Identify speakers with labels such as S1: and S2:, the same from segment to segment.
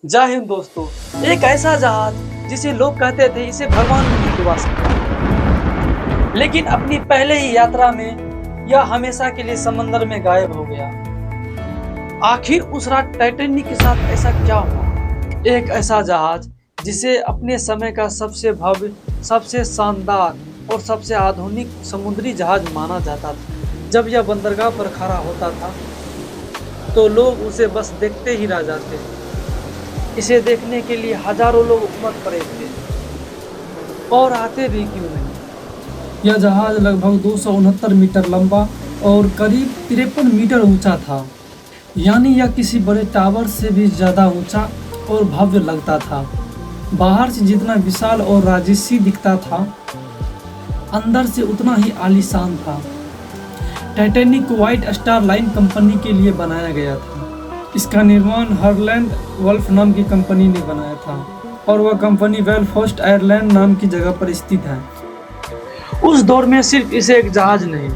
S1: जय हिंद दोस्तों। एक ऐसा जहाज जिसे लोग कहते थे इसे भगवान भी नहीं डुबा सकता, लेकिन अपनी पहले ही यात्रा में यह हमेशा के लिए समंदर में गायब हो गया। आखिर उस रात टाइटैनिक के साथ ऐसा क्या हुआ? एक ऐसा जहाज जिसे अपने समय का सबसे भव्य, सबसे शानदार और सबसे आधुनिक समुद्री जहाज माना जाता था। जब यह बंदरगाह पर खड़ा होता था तो लोग उसे बस देखते ही रह जाते। इसे देखने के लिए हजारों लोग उमड़ पड़े थे, और आते भी क्यों नहीं।
S2: यह जहाज लगभग 269 मीटर लंबा और करीब 53 मीटर ऊंचा था। यानी यह किसी बड़े टावर से भी ज़्यादा ऊंचा और भव्य लगता था। बाहर से जितना विशाल और राजसी दिखता था, अंदर से उतना ही आलीशान था। टाइटैनिक को व्हाइट स्टार लाइन कंपनी के लिए बनाया गया था। इसका निर्माण हरलैंड वुल्फ नाम की कंपनी ने बनाया था, और वह कंपनी बेलफास्ट आयरलैंड नाम की जगह पर स्थित है।
S1: उस दौर में सिर्फ इसे एक जहाज नहीं,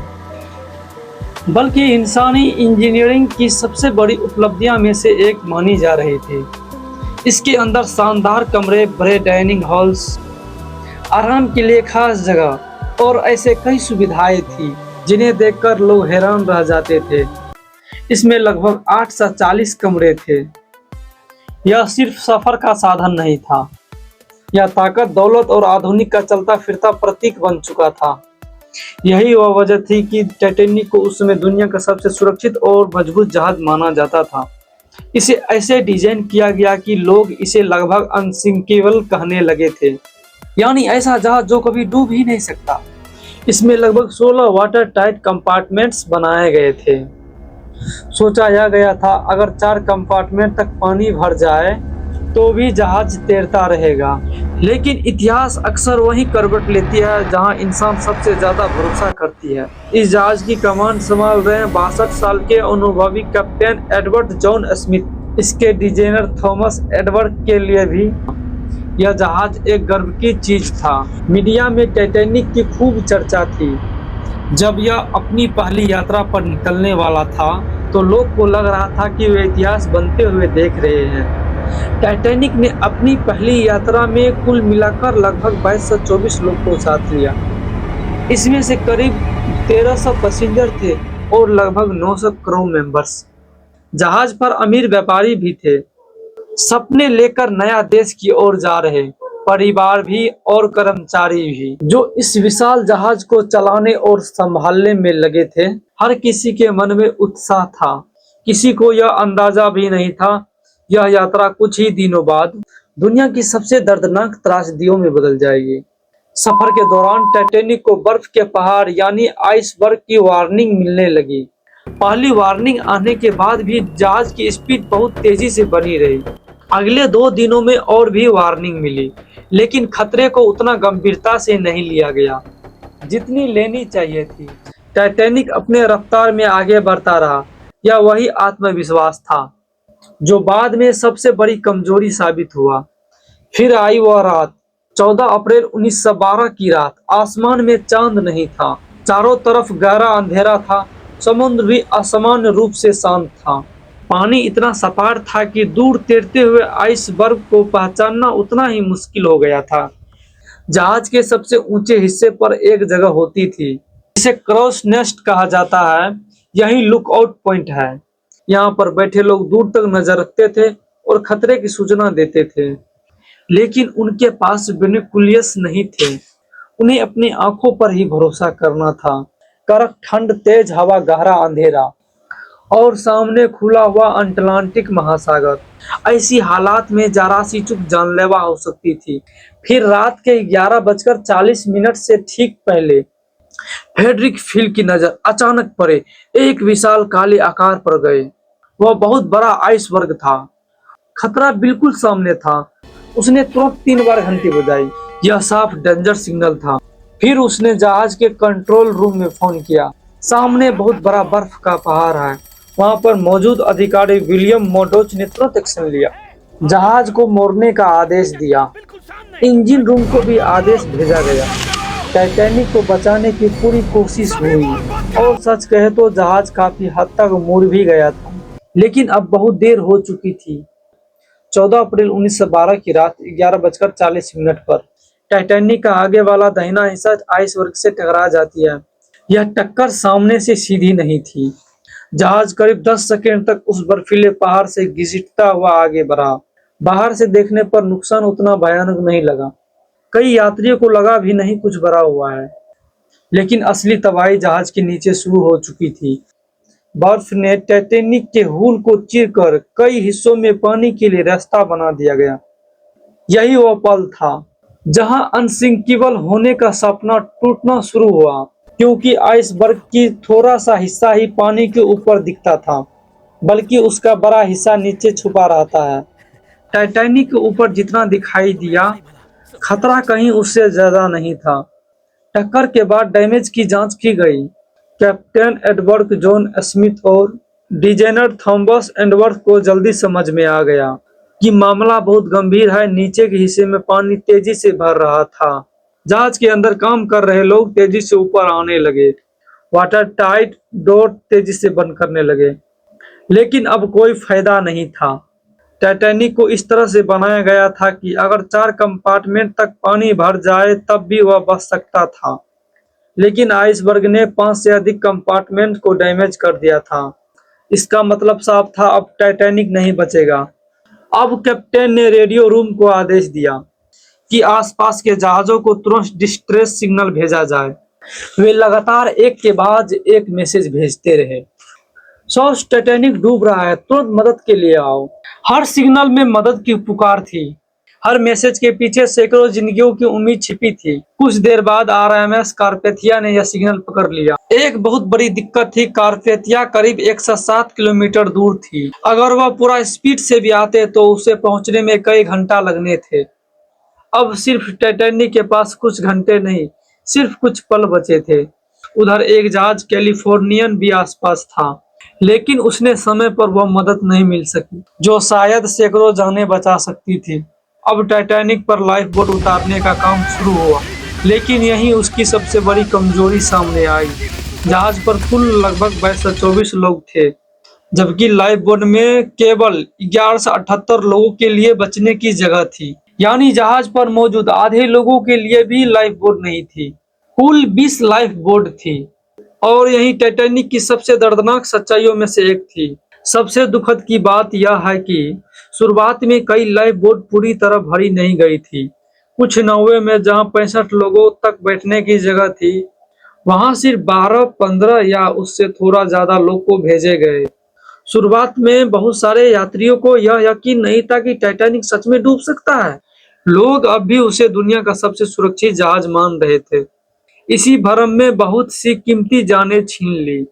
S1: बल्कि इंसानी इंजीनियरिंग की सबसे बड़ी उपलब्धियां में से एक मानी जा रही थी। इसके अंदर शानदार कमरे, बड़े डाइनिंग हॉल्स, आराम के लिए खास जगह और ऐसे कई सुविधाएं थी जिन्हें देखकर लोग हैरान रह जाते थे। इसमें लगभग 8 से 40 कमरे थे। यह सिर्फ सफर का साधन नहीं था, यह ताकत, दौलत और आधुनिक का चलता फिरता प्रतीक बन चुका था। यही वह वजह थी कि टाइटैनिक को उस समय दुनिया का सबसे सुरक्षित और मजबूत जहाज माना जाता था। इसे ऐसे डिजाइन किया गया कि लोग इसे लगभग अनसिंकेबल कहने लगे थे, यानी ऐसा जहाज जो कभी डूब ही नहीं सकता। इसमें लगभग 16 वाटर टाइट कंपार्टमेंट्स बनाए गए थे। सोचा यह गया था अगर 4 कंपार्टमेंट तक पानी भर जाए तो भी जहाज तैरता रहेगा। लेकिन इतिहास अक्सर वही करवट लेती है जहां इंसान सबसे ज्यादा भरोसा करती है। इस जहाज की कमान संभाल रहे हैं 62 साल के अनुभवी कैप्टन एडवर्ड जॉन स्मिथ। इसके डिजाइनर थॉमस एडवर्ड के लिए भी यह जहाज एक गर्व की चीज था। मीडिया में टाइटैनिक की खूब चर्चा थी। जब यह अपनी पहली यात्रा पर निकलने वाला था तो लोग को लग रहा था कि वे इतिहास बनते हुए देख रहे हैं। टाइटैनिक ने अपनी पहली यात्रा में कुल मिलाकर लगभग 22 से 24 लोग को साथ लिया। इसमें से करीब 1300 पैसेंजर थे और लगभग 900 क्रू मेंबर्स। जहाज पर अमीर व्यापारी भी थे, सपने लेकर नया देश की ओर जा रहे परिवार भी और कर्मचारी भी, जो इस विशाल जहाज को चलाने और संभालने में लगे थे। हर किसी के मन में उत्साह था। किसी को यह अंदाजा भी नहीं था यह यात्रा कुछ ही दिनों बाद दुनिया की सबसे दर्दनाक त्रासदियों में बदल जाएगी। सफर के दौरान टाइटैनिक को बर्फ के पहाड़ यानी आइसबर्ग की वार्निंग मिलने लगी। पहली वार्निंग आने के बाद भी जहाज की स्पीड बहुत तेजी से बनी रही। अगले 2 दिनों में और भी वार्निंग मिली, लेकिन खतरे को उतना गंभीरता से नहीं लिया गया जितनी लेनी चाहिए थी। टाइटैनिक अपने रफ्तार में आगे बढ़ता रहा। यह वही आत्मविश्वास था जो बाद में सबसे बड़ी कमजोरी साबित हुआ। फिर आई वह रात, 14 अप्रैल 1912 की रात। आसमान में चांद नहीं था, चारों तरफ गहरा अंधेरा था। समुद्र भी असामान्य रूप से शांत था। पानी इतना सपाट था कि दूर तैरते हुए आइसबर्ग को पहचानना उतना ही मुश्किल हो गया था। जहाज के सबसे ऊंचे हिस्से पर एक जगह होती थी जिसे क्रॉस नेस्ट कहा जाता है। यही लुकआउट पॉइंट है। यहाँ पर बैठे लोग दूर तक नजर रखते थे और खतरे की सूचना देते थे, लेकिन उनके पास बिनोकुलर्स नहीं थे। उन्हें अपनी आंखों पर ही भरोसा करना था। कड़क ठंड, तेज हवा, गहरा अंधेरा और सामने खुला हुआ अटलांटिक महासागर। ऐसी हालात में जरा सी चूक जानलेवा हो सकती थी। फिर रात के 11:40 से ठीक पहले फ्रेडरिक फील की नजर अचानक पड़े एक विशाल काले आकार पर गए। वह बहुत बड़ा आइसबर्ग था। खतरा बिल्कुल सामने था। उसने तुरंत 3 बार घंटी बजाई। यह साफ डेंजर सिग्नल था। फिर उसने जहाज के कंट्रोल रूम में फोन किया। सामने बहुत बड़ा बर्फ का पहाड़ है। वहां पर मौजूद अधिकारी विलियम मोडोच ने तुरंत एक्शन लिया। जहाज को मोड़ने का आदेश दिया। इंजन रूम को भी आदेश भेजा गया। टाइटैनिक को बचाने की पूरी कोशिश हुई, और सच कहे तो जहाज काफी हद तक मुड़ भी गया था, लेकिन अब बहुत देर हो चुकी थी। 14 अप्रैल 1912 की रात 11:40 पर टाइटैनिक का आगे वाला दाहिना हिस्सा आइसबर्ग से टकरा जाती है। यह टक्कर सामने से सीधी नहीं थी। जहाज करीब 10 सेकंड तक उस बर्फीले पहाड़ से घिसटता हुआ आगे बढ़ा। बाहर से देखने पर नुकसान उतना भयानक नहीं लगा। कई यात्रियों को लगा भी नहीं कुछ बड़ा हुआ है, लेकिन असली तबाही जहाज के नीचे शुरू हो चुकी थी। बर्फ ने टाइटैनिक के हुल को चीरकर कई हिस्सों में पानी के लिए रास्ता बना दिया गया। यही वो पल था जहां अनसिंकेबल होने का सपना टूटना शुरू हुआ, क्योंकि आइसबर्ग की थोड़ा सा हिस्सा ही पानी के ऊपर दिखता था, बल्कि उसका बड़ा हिस्सा नीचे छुपा रहता है। टाइटैनिक के ऊपर जितना दिखाई दिया, खतरा कहीं उससे ज्यादा नहीं था। टक्कर के बाद डैमेज की जांच की गई। कैप्टन एडवर्ड जॉन स्मिथ और डिजाइनर थॉमस एडवर्ड को जल्दी समझ में आ गया कि मामला बहुत गंभीर है। नीचे के हिस्से में पानी तेजी से भर रहा था। जहाज के अंदर काम कर रहे लोग तेजी से ऊपर आने लगे। वाटर टाइट डोर तेजी से बंद करने लगे, लेकिन अब कोई फायदा नहीं था। टाइटैनिक को इस तरह से बनाया गया था कि अगर 4 कंपार्टमेंट तक पानी भर जाए तब भी वह बच सकता था, लेकिन आइसबर्ग ने 5 से अधिक कंपार्टमेंट को डैमेज कर दिया था। इसका मतलब साफ था, अब टाइटैनिक नहीं बचेगा। अब कैप्टन ने रेडियो रूम को आदेश दिया कि आसपास के जहाजों को तुरंत डिस्ट्रेस सिग्नल भेजा जाए। वे लगातार एक के बाद एक मैसेज भेजते रहे। सॉस, टाइटैनिक डूब रहा है, तुरंत मदद के लिए आओ। हर सिग्नल में मदद की पुकार थी। हर मैसेज के पीछे सैकड़ों जिंदगियों की उम्मीद छिपी थी। कुछ देर बाद आरएमएस कारपेथिया ने यह सिग्नल पकड़ लिया। एक बहुत बड़ी दिक्कत थी, कारपेथिया करीब 107 किलोमीटर दूर थी। अगर वह पूरा स्पीड से भी आते तो उसे पहुंचने में कई घंटा लगने थे। अब सिर्फ टाइटैनिक के पास कुछ घंटे नहीं, सिर्फ कुछ पल बचे थे। उधर एक जहाज कैलिफोर्नियन भी आसपास था, लेकिन उसने समय पर वह मदद नहीं मिल सकी जो शायद सैकड़ों जानें बचा सकती थी। अब टाइटैनिक पर लाइफ बोट उतारने का काम शुरू हुआ, लेकिन यही उसकी सबसे बड़ी कमजोरी सामने आई। जहाज पर कुल लगभग 224 लोग थे, जबकि लाइफ बोट में केवल 11 से 78 लोगों के लिए बचने की जगह थी। यानी जहाज पर मौजूद आधे लोगों के लिए भी लाइफ बोट नहीं थी। कुल 20 लाइफ बोट थी, और यही टाइटैनिक की सबसे दर्दनाक सच्चाइयों में से एक थी। सबसे दुखद की बात यह है कि शुरुआत में कई लाइफ बोट पूरी तरह भरी नहीं गई थी। कुछ नावों में जहां 65 लोगों तक बैठने की जगह थी, वहां सिर्फ 12-15 या उससे थोड़ा ज्यादा लोग को भेजे गए। शुरुआत में बहुत सारे यात्रियों को यह यकीन नहीं था कि टाइटैनिक सच में डूब सकता है। लोग अब भी उसे दुनिया का सबसे सुरक्षित जहाज मान रहे थे। इसी भ्रम में बहुत सी कीमती जानें छीन ली।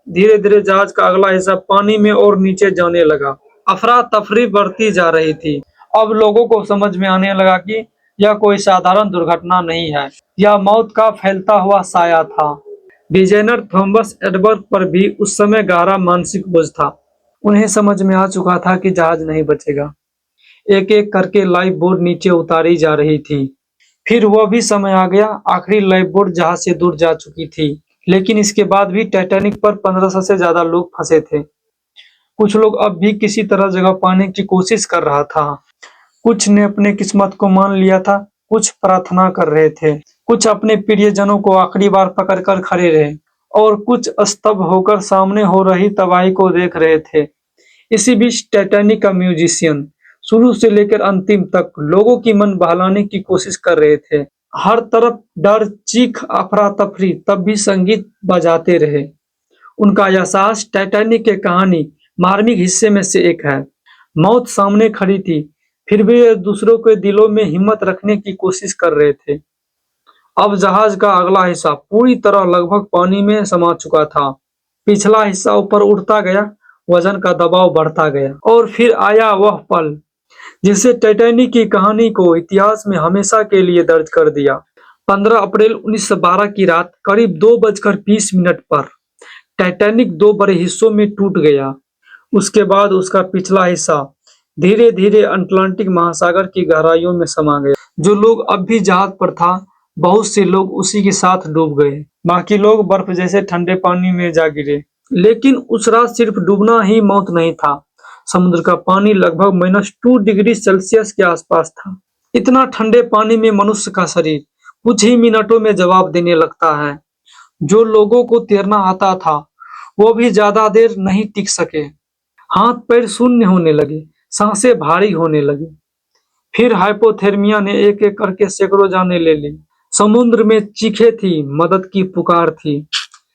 S1: धीरे धीरे जहाज का अगला हिस्सा पानी में और नीचे जाने लगा। अफरा तफरी बढ़ती जा रही थी। अब लोगों को समझ में आने लगा कि यह कोई साधारण दुर्घटना नहीं है, यह मौत का फैलता हुआ साया था। डिजाइनर थॉमस एडवर्ड पर भी उस समय गहरा मानसिक बोझ था। उन्हें समझ में आ चुका था कि जहाज नहीं बचेगा। एक एक करके लाइफ बोट नीचे उतारी जा रही थी। फिर वह भी समय आ गया। आखिरी लाइफ बोट जहाज से दूर जा चुकी थी, लेकिन इसके बाद भी टाइटैनिक पर 1500 से ज्यादा लोग फंसे थे। कुछ लोग अब भी किसी तरह जगह पाने की कोशिश कर रहा था। कुछ ने अपने किस्मत को मान लिया था, कुछ प्रार्थना कर रहे थे, कुछ अपने प्रियजनों को आखिरी बार पकड़कर खड़े रहे, और कुछ स्तब्ध होकर सामने हो रही तबाही को देख रहे थे। इसी बीच टाइटैनिक का म्यूजिशियन शुरू से लेकर अंतिम तक लोगों की मन बहलाने की कोशिश कर रहे थे। हर तरफ डर, चीख, अफरा तफरी, तब भी संगीत बजाते रहे। उनका एहसास टाइटैनिक के कहानी मार्मिक हिस्से में से एक है। मौत सामने खड़ी थी, फिर भी वे दूसरों के दिलों में हिम्मत रखने की कोशिश कर रहे थे। अब जहाज का अगला हिस्सा पूरी तरह लगभग पानी में समा चुका था। पिछला हिस्सा ऊपर उठता गया, वजन का दबाव बढ़ता गया, और फिर आया वह पल जिससे टाइटैनिक की कहानी को इतिहास में हमेशा के लिए दर्ज कर दिया। 15 अप्रैल 1912 की रात करीब 2:20 पर टाइटैनिक 2 बड़े हिस्सों में टूट गया। उसके बाद उसका पिछला हिस्सा धीरे धीरे अटलांटिक महासागर की गहराइयों में समा गया। जो लोग अब भी जहाज पर था, बहुत से लोग उसी के साथ डूब गए। बाकी लोग बर्फ जैसे ठंडे पानी में जा गिरे। लेकिन उस रात सिर्फ डूबना ही मौत नहीं था, समुद्र का पानी लगभग -2 डिग्री सेल्सियस के आसपास था। इतना ठंडे पानी में मनुष्य का शरीर कुछ ही मिनटों में जवाब देने लगता है। जो लोगों को तैरना आता था वो भी ज्यादा देर नहीं टिक सके। हाथ पैर शून्य होने लगे, सांसें भारी होने लगी। फिर हाइपोथर्मिया ने एक एक करके सैकड़ों जानें ले ली। समुद्र में चीखें थी, मदद की पुकार थी,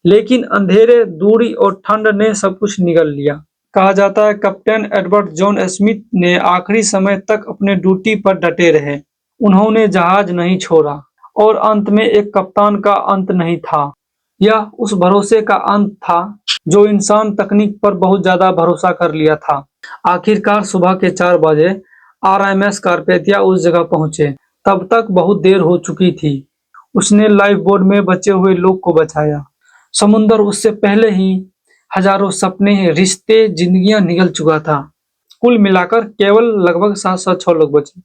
S1: लेकिन अंधेरे, दूरी और ठंड ने सब कुछ निगल लिया। कहा जाता है कैप्टन एडवर्ड जॉन स्मिथ ने आखिरी समय तक अपने ड्यूटी पर डटे रहे। उन्होंने जहाज नहीं छोड़ा और अंत में एक कप्तान का अंत नहीं था, यह उस भरोसे का अंत था जो इंसान तकनीक पर बहुत ज्यादा भरोसा कर लिया था। आखिरकार सुबह के 4 बजे RMS कार्पेथिया उस जगह पहुंचे। तब तक बहुत देर हो चुकी थी। उसने लाइफ बोट में बचे हुए लोग को बचाया। समुद्र उससे पहले ही हजारों सपने, रिश्ते, जिंदगियां निगल चुका था। कुल मिलाकर केवल लगभग 706 लोग बचे।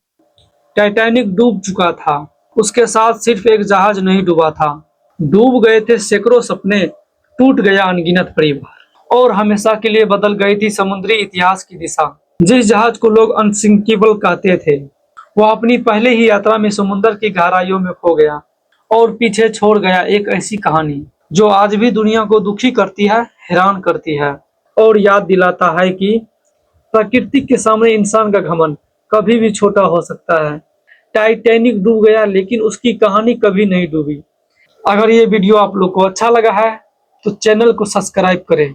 S1: टाइटैनिक डूब चुका था। उसके साथ सिर्फ एक जहाज नहीं डूबा था, डूब गए थे सैकड़ों सपने, टूट गया अनगिनत परिवार और हमेशा के लिए बदल गई थी समुद्री इतिहास की दिशा। जिस जहाज को लोग अनसिंकेबल कहते थे, वह अपनी पहले ही यात्रा में समुद्र की गहराइयों में खो गया और पीछे छोड़ गया एक ऐसी कहानी जो आज भी दुनिया को दुखी करती है, हैरान करती है और याद दिलाता है कि प्रकृति के सामने इंसान का घमंड कभी भी छोटा हो सकता है। टाइटैनिक डूब गया, लेकिन उसकी कहानी कभी नहीं डूबी। अगर ये वीडियो आप लोग को अच्छा लगा है तो चैनल को सब्सक्राइब करें